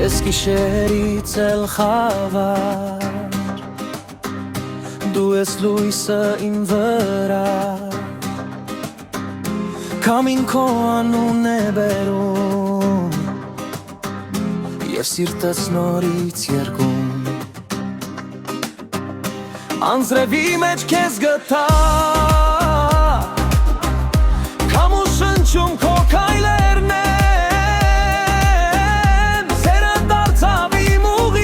Քեզ գիշերից էլ խավար Դու ես լույսը իմ վրա Քամին քո անուն է բերում Եվ սիրտս նորից երգում Անձրևի մեջ քեզ գտա Քամ ու շնչում քո քայլերն են Սերը դարձավ իմ ուղին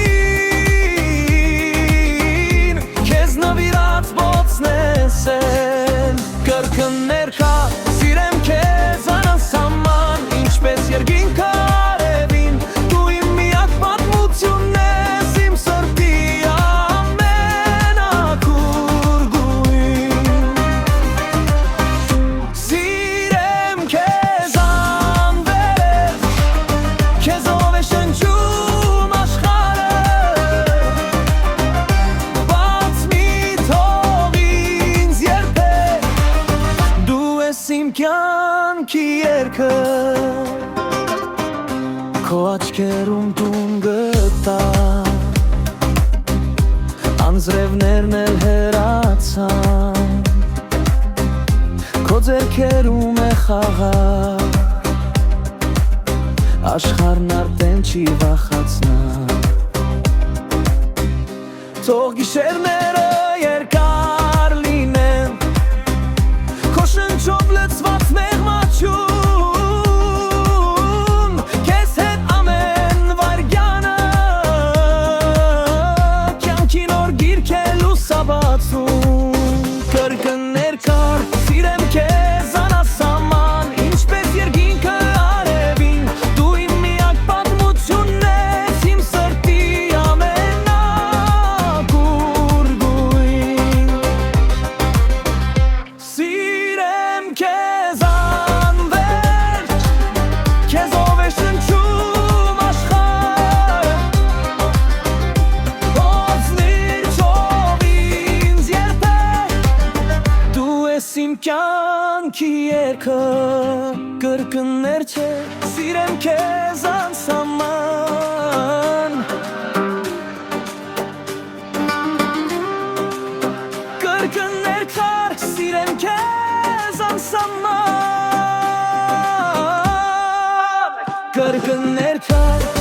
Քեզ նվիրած ոցնես են Կրկներ կա սիրեմ քեզ անասաման Ինչպես երկինքը արևին Դու իմ միակ պատմությունն ես իմ սրտի ամենակուր գույն Սիրեմ քեզ անվերև Քեզով է շնչում աշխարհը Բաց մի թող ինձ երբեք Դու ես իմ կյանքի երգը Քո աչքերում տուն գտա Անձրևներն էլ հեռացան Քո ձեռքերում է խաղաղ Աշխարհն արդեն չի վախացնա Թող գիշերները երկար լինեն Քո շնչով լցված մեղմաչում Քեզ հետ ամեն վայրկյանը Կյանքի նոր գիրք է լուսաբացում Կրկներ կար սիրեմ քեզ անասաման Ինչպես երկինքը արևին Դու իմ միակ պատմությունն ես իմ սրտի ամենակուր գույն Սիրեմ քեզ անվերջ Քեզով է շնչում աշխարհը Ոնցնիր չով ինձ երբեք Դու ես իմ կյանքի երգը Կրկներ չէ սիրեմ քեզ անսահման Կրկներ կար սիրեմ քեզ անսահման Կրկներ կար